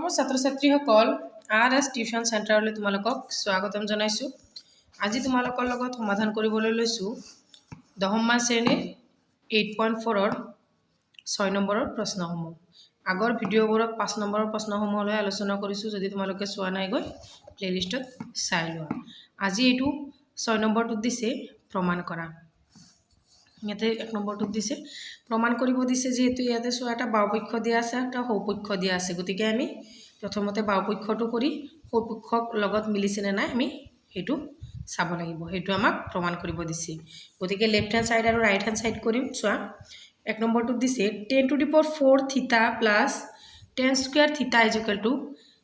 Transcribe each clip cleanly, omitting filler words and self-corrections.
নমস্কাৰ ছাত্ৰ ছাত্ৰীসকল আৰএছ টিউশন চেণ্টাৰলৈ তোমালোকক স্বাগতম জনাইছো। আজি তোমালোকৰ লগত সমাধান কৰিবলৈ লৈছো 10মান শ্ৰেণীৰ 8.4 ৰ 6 নম্বৰৰ প্ৰশ্নসমূহ। আগৰ ভিডিঅ'বোৰত 5 নম্বৰৰ প্ৰশ্নসমূহলৈ আলোচনা কৰিছো। যদি তোমালোকে চোৱা নাই গৈ প্লেলিষ্টত চাই লোৱা। আজি এইটো 6 নম্বৰটোত দিছে প্ৰমাণ কৰা। ইয়াতে 1 নম্বৰটোত দিছে প্ৰমাণ কৰিব দিছে, যেহেতু ইয়াতে চোৱা এটা বাওপক্ষ দিয়া আছে এটা সৌপক্ষ দিয়া আছে, গতিকে আমি প্ৰথমতে বাওপক্ষটো কৰি সৌপক্ষক লগত মিলিছে নে নাই আমি হেতু চাব লাগিব। হেতু আমাক প্ৰমাণ কৰিব দিছে, গতিকে লেফট হ্যান্ড সাইড আৰু ৰাইট হ্যান্ড সাইড কৰিম। চোৱা 1 নম্বৰটোত দিছে 10⁴ থিটা প্লাস tan স্কয়ার থিটা ইজ ইকুয়াল টু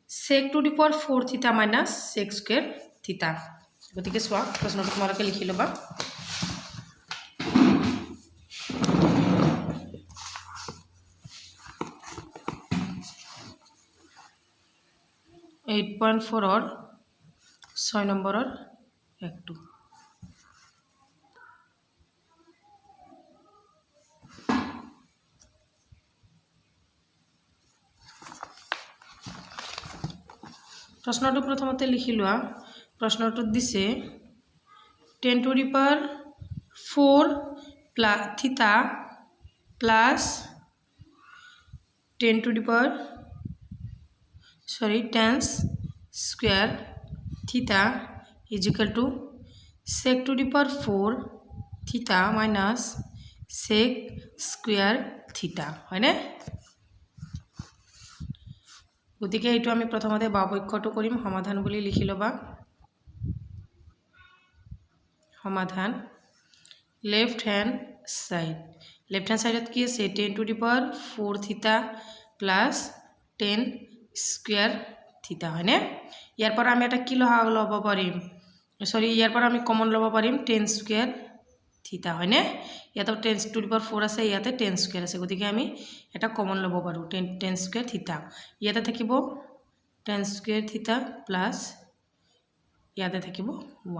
sec⁴ থিটা মাইনাস sec স্কয়ার থিটা। গতিকে চোৱা প্ৰশ্নটো তোমালোকে লিখি ল'বা। 8.4 ৰ 6 নম্বৰৰ একটো। প্ৰশ্নটো প্ৰথমতে লিখি লোৱা। প্ৰশ্নটোত দিছে 10⁴ থিটা প্লাস tan স্কয়ার থিটা ইজ ইকুয়াল টু sec⁴ থিটা মাইনাস sec স্কয়ার থিটা, হয়নে? গতিকে এইটো আমি প্ৰথমতে বাওপক্ষটো কৰিম। সমাধান বুলি লিখি ল'বা। সমাধান লেফট হ্যান্ড সাইডত কি আছে 10⁴ থিটা প্লাস tan স্কয়ার থিটা, হয়নে? ইয়াৰ পৰা আমি এটা কি ল'ব পাৰিম, ইয়াৰ পৰা আমি কমন ল'ব পাৰিম tan স্কয়াৰ থিটা, হয়নে? ইয়াতে tan⁴ আছে, ইয়াতে tan স্কয়াৰ আছে, গতিকে আমি এটা কমন ল'ব পাৰো tan স্কয়াৰ থিটা। ইয়াতে থাকিব tan স্কয়াৰ থিটা প্লাস ইয়াতে থাকিব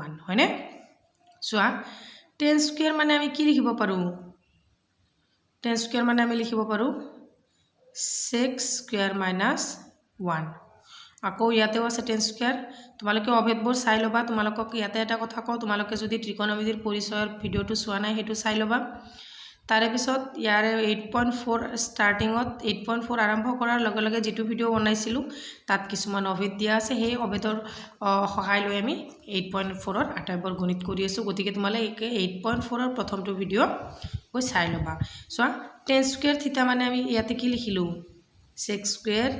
1, হয়নে? চোৱা tan স্কয়াৰ মানে আমি কি লিখিব পাৰো, tan স্কয়াৰ মানে আমি লিখিব পাৰো sec স্কয়াৰ মাইনাস 1। আকৌ ইয়াতেও আছে tan স্কয়াৰ। তোমালোকে অভেদবোৰ চাই ল'বা। তোমালোকক ইয়াতে এটা কথা কওঁ, তোমালোকে যদি ত্ৰিকোণমিতিৰ পৰিচয়ৰ ভিডিঅ'টো চোৱা নাই সেইটো চাই ল'বা। তাৰে পিছত ইয়াৰে 8.4 ষ্টাৰ্টিঙত 8.4 আৰম্ভ কৰাৰ লগে লগে যেটো ভিডিঅ' বনাইছিলো তাত কিছুমান অভেদ দিয়া আছে। সেই অভেদৰ সহায় লৈ আমি 8.4 ৰ আটাইবোৰ গণিত কৰি আছো। গতিকে তোমালোকে 8.4 ৰ প্ৰথমটো ভিডিঅ' গৈ চাই ল'বা। চোৱা tan স্কয়ার থিটা মানে আমি ইয়াতে কি লিখিলো sec স্কয়ার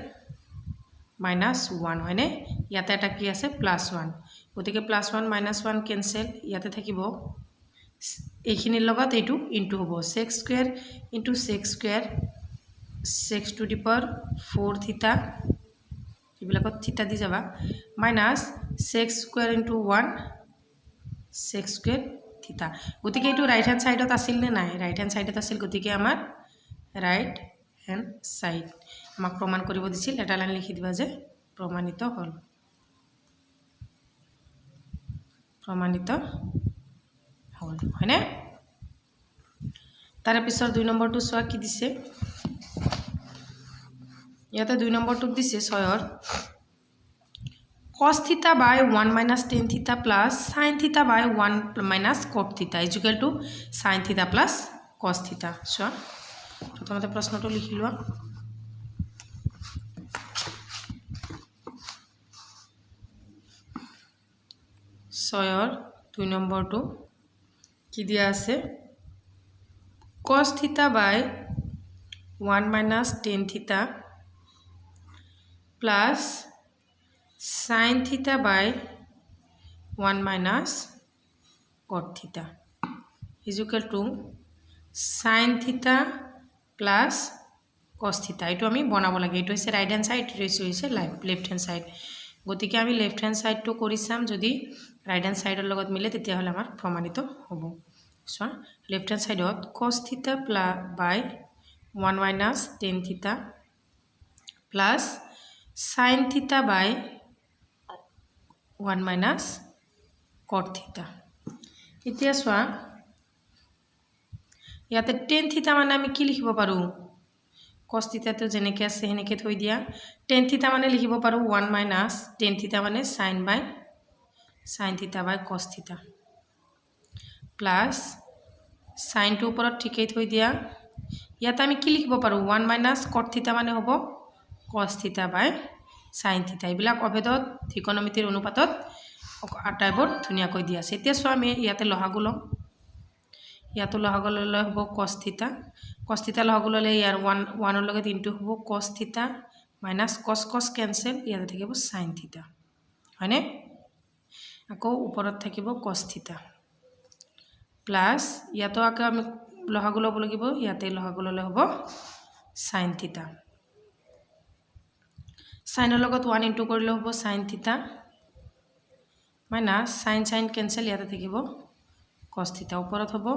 মাইনাস 1, হয়নে? ইয়াতে এটা কি আছে +1, গতিকে +1 -1 কেনসেল। ইয়াতে থাকিব এইখিনিৰ লগত এইটো ইনটু হ'ব sec square into sec square sec⁴ থিটা, এইবিলাকত থিটা দি যাবা, minus sec square into 1 sec square থিটা। গতিকে এইটো রাইট হ্যান্ড সাইডত আছিল নে নাই? রাইট হ্যান্ড সাইডত আছিল, গতিকে আমাৰ ৰাইট হ্যান্ড সাইড আমাক প্ৰমাণ কৰিব দিছিল। এটা লাইন লিখি দিবা যে প্ৰমাণিত হ'ল, হয়নে? তাৰে পিছৰ 2 নম্বৰটো চোৱা কি দিছে। ইয়াতে 2 নম্বৰটোত দিছে 6 cos থিটা বাই 1 মাইনাস tan থিটা প্লাস sin থিটা বাই 1 মাইনাস cot থিটা ইজ ইকুয়াল টু sin থিটা প্লাস cos থিটা। চোৱা প্ৰথমতে প্ৰশ্নটো লিখি লোৱা। ছয়ৰ 2 নম্বৰটো কি দিয়া আছে cos থিটা বাই 1 মাইনাস tan থিটা প্লাস sin থিটা বাই 1 মাইনাস cot থিটা ইজ ইকুয়াল টু sin থিটা প্লাস cos থিটা। এইটো আমি বনাব লাগে। এইটো হৈছে রাইট হ্যান্ড সাইড, এইটো হৈছে লেফট হ্যান্ড সাইড। গতিকে আমি লেফট হ্যান্ড সাইডটো কৰি চাম, যদি ৰাইট হ্যান্ড সাইডৰ লগত মিলে তেতিয়াহ'লে আমাৰ প্ৰমাণিত হ'ব। চোৱা লেফট হ্যান্ড সাইডত cos থিটা বাই 1 মাইনাস tan থিটা প্লাস sin থিটা বাই 1 মাইনাস cot থিটা। এতিয়া চোৱা ইয়াতে tan থিটা মানে আমি কি লিখিব পাৰো cos theta তো যেনেকৈ আছে সেনেকৈ থৈ দিয়া tan theta মানে লিখিব পাৰো 1 minus tan theta মানে sin theta by cos theta plus sin to ওপৰত ঠিকই থৈ দিয়া ইয়াত আমি কি লিখিব পাৰো 1 minus cot theta মানে হ'ব cos theta by sin theta এইবিলাক অভেদত ত্ৰিকোণমিতিৰ অনুপাতত আটাইবোৰ ধুনিয়াকৈ দিয়া আছে এতিয়া সো আমি ইয়াতে লহাগু লম ইয়াতো লহাগু ললে হ'ব cos theta লহাগু ললে ইয়াৰ 1 ৰ লগত ইনটু হ'ব cos theta minus cos cancel ইয়াতে থাকিব sin theta হয়নে আকৌ ওপৰত থাকিব cos theta plus ইয়াতো আকৌ আমি লহাগু লব লাগিব ইয়াতে লহাগু ললে হ'ব sin theta sin ৰ লগত 1 ইনটু কৰিলে হ'ব sin theta minus sin cancel ইয়াতে থাকিব cos theta ওপৰত হ'ব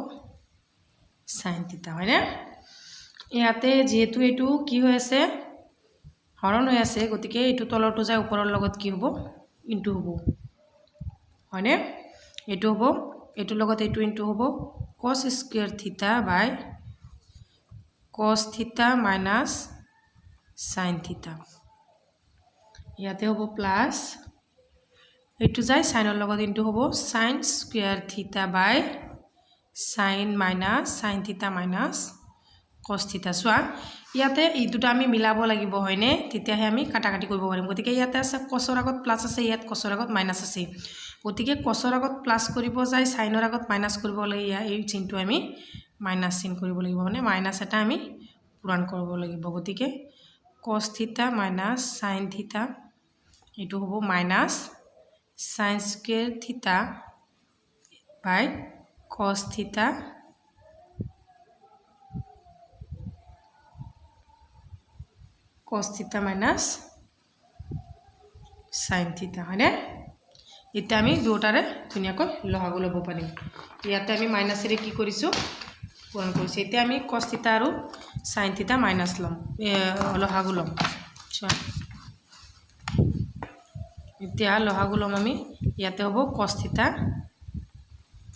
sin theta হয়নে ইয়াতে যেহেতু এটো কি হৈ আছে হৰণ হৈ আছে গতিকে এটো তলৰটো যায় ওপৰৰ লগত কি হ'ব ইনটু হ'ব হয়নে এটো হ'ব এটো লগত এটো ইনটু হ'ব cos square theta by cos theta minus sin theta ইয়াতে হ'ব প্লাস এটো যায় sin ৰ লগত ইনটু হ'ব sin square theta by sin minus sin theta minus cos theta সোয়া ইয়াতে এই দুটা আমি মিলাব লাগিব হয়নে তেতিয়াহে আমি কাটাকাটি কৰিব পাৰিম গতিকে ইয়াতে আছে cos ৰ আগত প্লাস আছে ইয়াত cos ৰ আগত মাইনাস আছে গতিকে cos ৰ আগত প্লাস কৰিব যায় sin ৰ আগত মাইনাস কৰিব লাগিব এই চিহ্নটো আমি মাইনাস চিহ্ন কৰিব লাগিব মানে মাইনাস এটা আমি পূৰণ কৰিব লাগিব গতিকে cos theta minus sin theta এটো হ'ব minus sin square theta by cos theta minus sin theta হয়নে এটা আমি দুটাৰে ধুনিয়াকৈ লহাগু লব পাৰিম ইয়াতে আমি মাইনাসৰে কি কৰিছো পূৰণ কৰিছো এতিয়া আমি cos theta আৰু sin theta মাইনাস লম লহাগু লম এতিয়া লহাগু লম আমি ইয়াতে হ'ব cos theta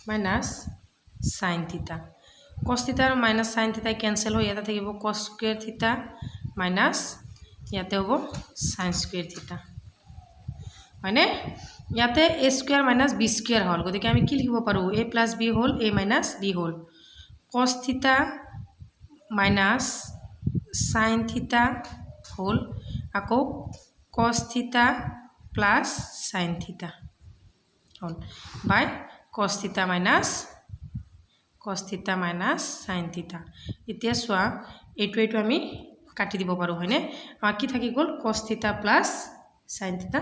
minus sin theta cos theta আৰু minus sin theta cancel হৈ ইয়াতে থাকিব cos square theta minus ইয়াতে হ'ব sin square theta মানে ইয়াতে a square minus b square হল গতিকে আমি কি লিখিব পাৰো a plus b hall a minus b hall cos theta minus sin theta হল আকৌ cos theta plus sin theta hall by cos theta minus sin theta এতিয়া সোয়া এটো আমি কাটি দিব পাৰো হয়নে আমাৰ কি থাকি গল cos theta plus sin theta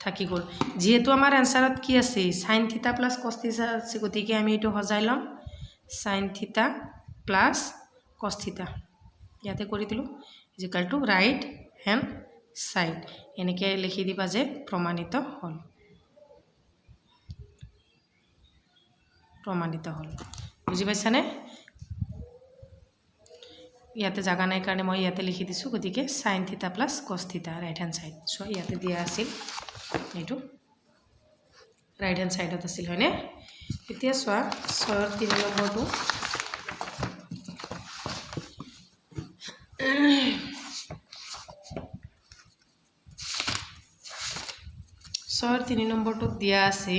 থাকি গল যেহেতু আমাৰ আনসারত কি আছে sin theta plus cos theta আছে গতিকে আমি এটো হজাই লম sin theta plus cos theta ইয়াতে কৰি দিলো equal to right hand side এনেকে লিখি দিবা যে প্রমাণিত হল বুঝি পাইছানে ইয়াতে জাগা নাই কাৰণে মই ইয়াতে লিখি দিছো গতিকে sin theta plus cos theta right hand side so ইয়াতে দিয়া আছিল এটো রাইট হ্যান্ড সাইডত আছিল হয়নে এতিয়া সোয়া 6 ৰ 3 নম্বৰটো 3 নম্বৰটো দিয়া আছে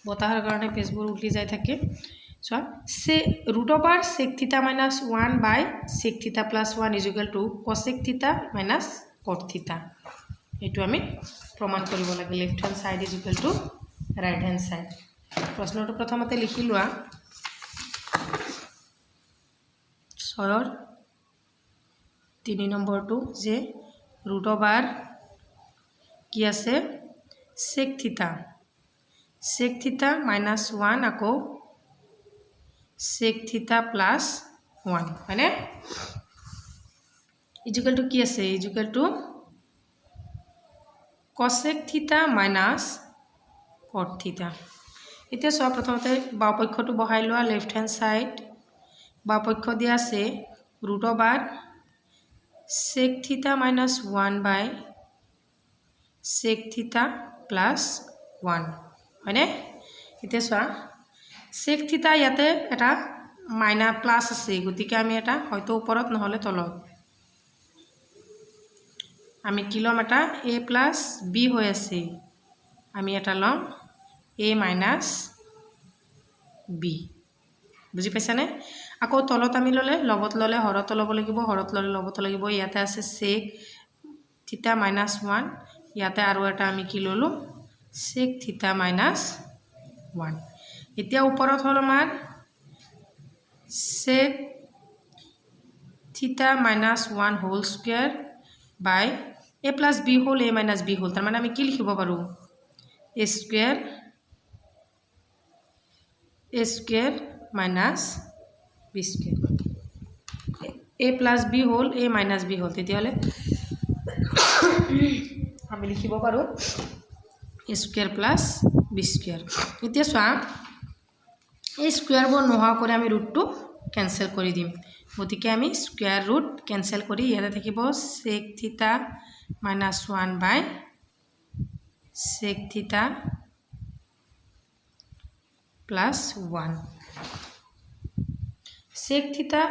বতাহৰ কাৰণে পেজবোৰ উঠি যায় থাকে সো সে root over sec theta minus 1 by sec theta plus 1 is equal to cosec theta minus cot theta এটো আমি প্ৰমাণ কৰিব লাগে left hand side is equal to right hand side প্ৰশ্নটো প্ৰথমতে লিখি লোৱা 6 ৰ 3 নম্বৰটো যে root over কি আছে sec theta minus 1 আকৌ sec theta plus 1 হয়নে ইকুয়াল টু কি আছে equal to cosec theta minus cot theta এতিয়া সব প্ৰথমতে বাও পক্ষটো বহাই লোৱা লেফট হ্যান্ড সাইড বাও পক্ষ দিয়া আছে root over sec theta minus 1 by sec theta plus 1 হয়নে এতিয়া সোয়া sec theta ইয়াতে এটা মাইনাস প্লাস আছে গতিকে আমি এটা হয়তো ওপৰত নহলে তলত আমি কি লম এটা a প্লাস b হৈ আছে আমি এটা লম a মাইনাস b বুজি পাইছানে আকৌ তলত আমি ললে লগত ললে হৰত লব লাগিব হৰত ললে লগত লাগিব ইয়াতে আছে sec থিটা মাইনাস 1 ইয়াতে আৰু এটা আমি কি ললো sec থিটা মাইনাস 1 এতিয়া ওপৰত হল আমাৰ sec theta minus 1 whole square by a plus b whole a minus b whole তার মানে আমি কি লিখিব পাৰো a square minus b square a plus b whole a minus b whole তেতিয়ালে আমি লিখিব পাৰো a square plus b square এতিয়া সোয়া এই স্কয়াৰ বোৰ নোহোৱা কৰি আমি ৰুটটো ক্যান্সেল কৰি দিম গতিকে আমি স্কয়াৰ ৰুট ক্যান্সেল কৰি ইয়াতে থাকিব sec থিটা minus 1 by sec theta plus 1 sec theta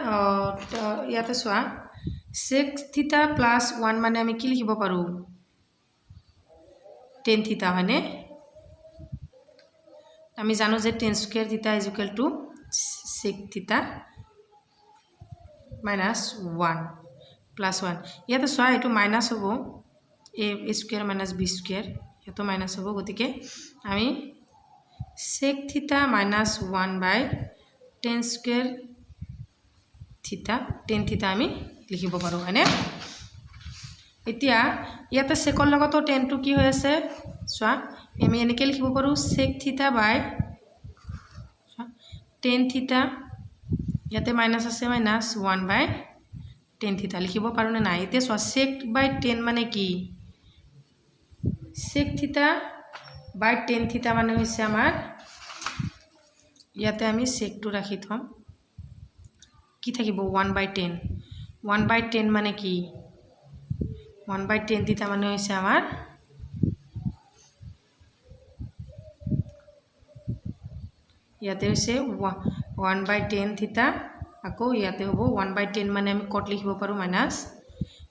ইয়াতে সোয়া sec theta plus 1 মানে আমি কি লিখিব পাৰো tan theta হয়নে আমি জানো যে tan square theta is equal to sec theta minus 1 plus 1 ইয়াতে সোয়া এটো মাইনাস হ'ব a square minus b square এটো মাইনাস হ'ব গতিকে আমি sec theta minus 1 by tan square theta tan theta আমি লিখিব পাৰো হয়নে এতিয়া ইয়াতে সেকৰ লগতো tan টো কি হৈ আছে সোয়া আমি এনেকে লিখিব পাৰো sec theta by tan theta ইয়াতে মাইনাস আছে মাইনাস 1 by tan theta লিখিব পাৰো না নাই এতিয়া সোয়া sec by tan মানে কি sec theta by tan theta মানে হৈছে আমাৰ ইয়াতে আমি sec টো ৰাখি থম কি থাকিব 1 by 10 1 by 10 মানে কি 1 by 10 theta মানে হৈছে আমাৰ ইয়াতে হৈছে 1 by 10 theta আকৌ ইয়াতে হ'ব 1 by 10 মানে আমি কট লিখিব পাৰো মাইনাস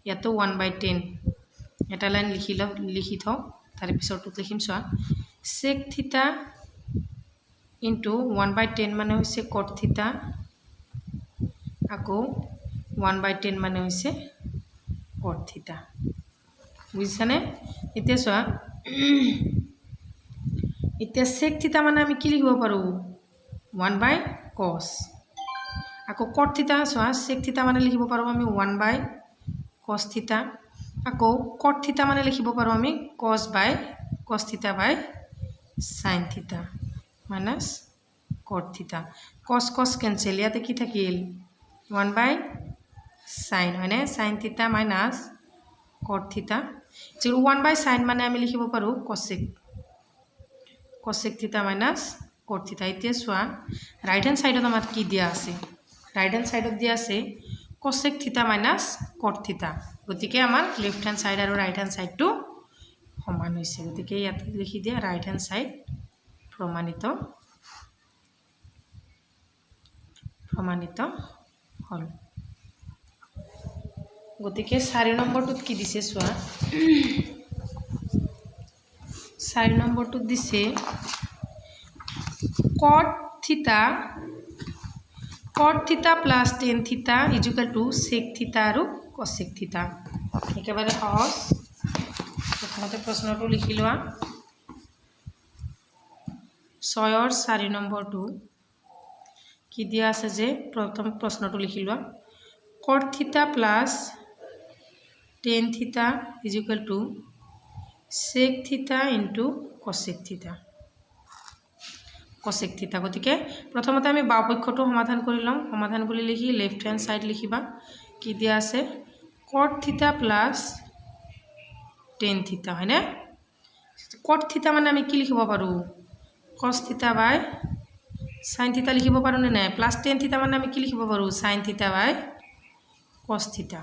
ইয়াতে 1 by 10 এটা লাইন লিখি থও তাৰ পিছৰটো লিখিম সোয়া sec theta into 1 by 10 মানে হৈছে cot theta আকৌ 1 by 10 মানে হৈছে cot theta বুঝছানে এতিয়া সোয়া এতিয়া sec theta মানে আমি কি লিখিব পাৰো 1 by cos আকৌ cot theta সোয়া sec theta মানে লিখিব পাৰো আমি 1 by cos theta আকৌ cot theta মানে লিখিব পাৰো আমি cos theta by sin theta minus cot theta cos cancel ইয়াতে কি থাকিল 1 by sin হয়নে sin theta minus cot theta যে 1 by sin মানে আমি লিখিব পাৰো cosec theta minus cot theta এতিয়া সোয়া ৰাইট হ্যান্ড সাইডত আমাৰ কি দিয়া আছে রাইট হ্যান্ড সাইডত দিয়া আছে cosec theta minus cot theta গতিকে আমাৰ লেফট হ্যান্ড সাইড আৰু ৰাইট হ্যান্ড সাইডটো সমান হৈছে গতিকে ইয়াতে লিখি দিয়া ৰাইট হ্যান্ড সাইড প্ৰমাণিত হল গতিকে 4 নম্বৰটোত কি দিছে সোয়া 4 নম্বৰটোত দিছে cot theta plus tan theta is equal to sec theta আৰু cosec theta একেবাৰে সহজ প্ৰথমতে প্ৰশ্নটো লিখি লোৱা 6 4 নম্বৰটো কি দিয়া আছে যে প্ৰথম প্ৰশ্নটো লিখি লোৱা cot theta plus tan theta is equal to sec theta into cosec theta গতিকে প্ৰথমতে আমি বাওপক্ষটো সমাধান কৰি লম সমাধান কৰি লিখি লেফট হ্যান্ড সাইড লিখিবা কি দিয়া আছে cot theta plus tan theta হয়নে cot theta মানে আমি কি লিখিব পাৰো cos theta by sin theta লিখিব পাৰো নে নাই plus tan theta মানে আমি কি লিখিব পাৰো sin theta by cos theta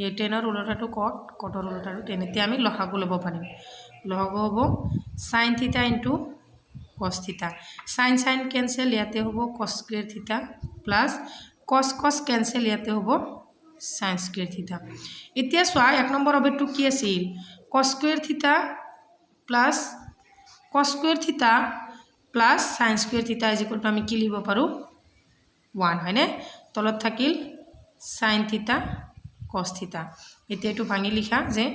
এই টেনৰ উল্টাটো কটৰ উল্টাটো টেন এতিয়া আমি লসাগু ল'ব পাৰিম লসাগু হ'ব sin theta into cos theta sin cancel ইয়াতে হ'ব cos square theta plus cos cancel ইয়াতে হ'ব sin স্কয়ার থিটা এতিয়া সোয়া 1 নম্বৰ অবেটো কি আছিল cos স্কয়ার থিটা প্লাস cos স্কয়ার থিটা প্লাস sin স্কয়ার থিটা ইকুয়াল টু আমি কি লিখিব পাৰো 1 হয়নে তলত থাকিল sin থিটা cos থিটা এতিয়া এটো ভাঙি লিখা যে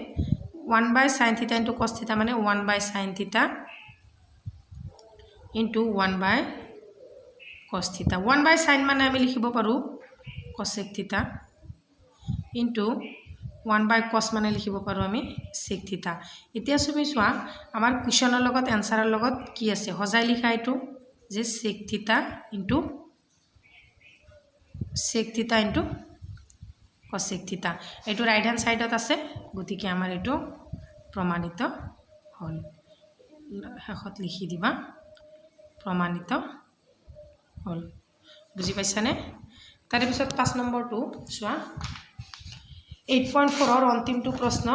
1/sin থিটা * cos থিটা মানে 1/sin থিটা * 1/cos থিটা 1/sin মানে আমি লিখিব পাৰো cosec থিটা into 1/cos মানে লিখিব পাৰো আমি sec থিটা এতিয়া তুমি চোৱা আমাৰ কোৱেশ্চনৰ লগত এনসাৰৰ লগত কি আছে হজাই লিখা এটো যে sec থিটা into cosec থিটা এটো রাইট হ্যান্ড সাইডত আছে গতিকে আমাৰ এটো প্ৰমাণিত হল হেখত লিখি দিবা প্ৰমাণিত হল বুজি পাইছানে তাৰে পিছত 5 নম্বৰটো চোৱা 8.4 ৰ অন্তিমটো প্ৰশ্ন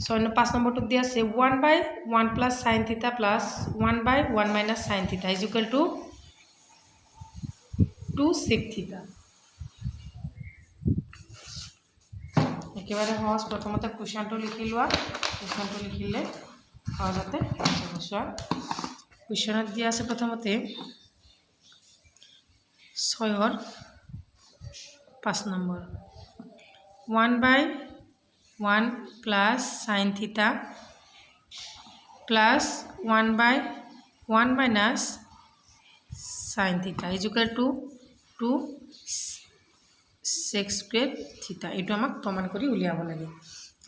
সো 5 নম্বৰটো দিয়া আছে 1/1 plus sin theta plus 1/1 minus sin theta is equal to 2 sec theta একেবাৰে সহজ প্ৰথমতে কোৱেশ্চনটো লিখি লোৱা কোৱেশ্চনটো লিখিলে সহজতে বুঝা কোৱেশ্চনত দিয়া আছে প্ৰথমতে 6 ৰ 5 number 1/1 plus sin theta plus 1/1 minus sin theta is equal to 2 sec square theta এটো আমাক প্রমাণ কৰি উলিয়াব লাগে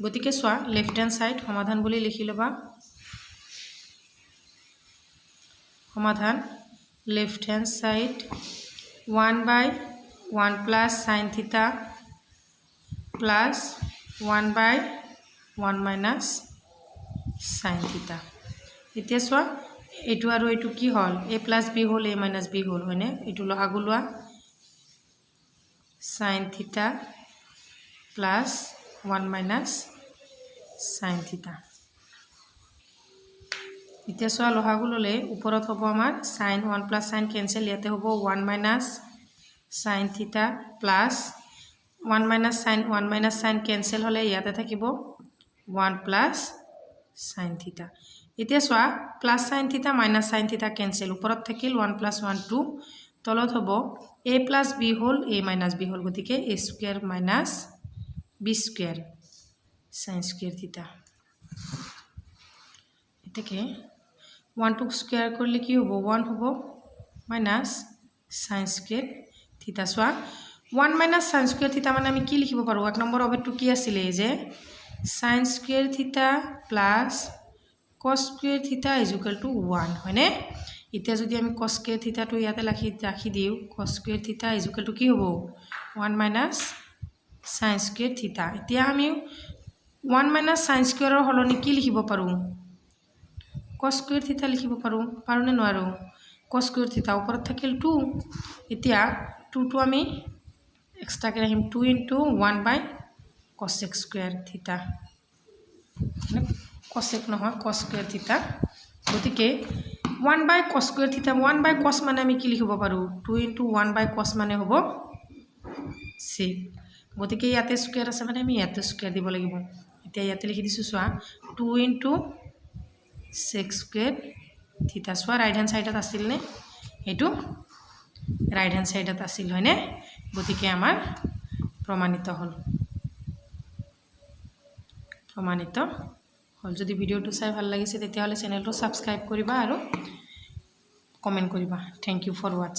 গতিকে সোয়া লেফট হ্যান্ড সাইড সমাধান বুলি লিখি লবা সমাধান left hand side 1/1 plus sin theta plus 1/1 minus sin theta এতিয়া সোয়া এটো আৰু এটো কি হল a plus b hall a minus b হল হয়নে এটো লহাগুলোৱা sin theta plus 1 minus sin theta এতিয়া সোয়া লহাগুললে উপৰত হ'ব আমাৰ sin 1 plus sin cancel ইয়াতে হ'ব 1 minus sin theta plus 1 minus sin cancel হলে ইয়াতে থাকিব 1 plus sin theta এতিয়া সোয়া plus sin theta minus sin theta cancel উপৰত থাকিল 1 plus 1 2 তলত হ'ব a plus b hall a minus b হল গতিকে a square minus b square sin square theta এটাকে 1 টু স্কয়ার করলে কি হবে 1 হবে minus sin square theta সোয়া 1 minus sin square theta মানে আমি কি লিখিব পাৰো এক নম্বৰ অবেটো কি আছিল যে sin square theta plus cos square theta is equal to 1 হয়নে এতিয়া যদি আমি cos square theta টো ইয়াতে রাখি দিও cos square theta is equal to কি হ'ব 1 minus sin square theta এতিয়া আমি 1 minus sin square ৰ হলনি কি লিখিব পাৰো cos square theta লিখিব পাৰো নে নোৱাৰো cos square theta ওপৰত থাকিল 2 এতিয়া 2 টো আমি এক্সট্ৰা কে ৰাখিম 2 into 1 by cosec square theta cosec নহয় cos square theta গতিকে 1 by cos square theta 1 by cos মানে আমি কি লিখিব পাৰো 2 into 1 by cos মানে হ'ব sec গতিকে ইয়াতে স্কয়ার আছে মানে আমি ইয়াতে স্কয়ার দিব লাগিব এতিয়া ইয়াতে লিখি দিছো সোয়া 2 into sec square theta সোয়া রাইট হ্যান্ড সাইডত আছিল নে এটো রাইট হ্যান্ড সাইডত আছিল হয়নে গতিকে আমাৰ প্ৰমাণিত হল যদি ভিডিওটো চাই ভাল লাগিছে তেতিয়া হলে চেনেলটো সাবস্ক্ৰাইব কৰিবা আৰু কমেন্ট কৰিবা থ্যাংক ইউ ফৰ ওয়াচ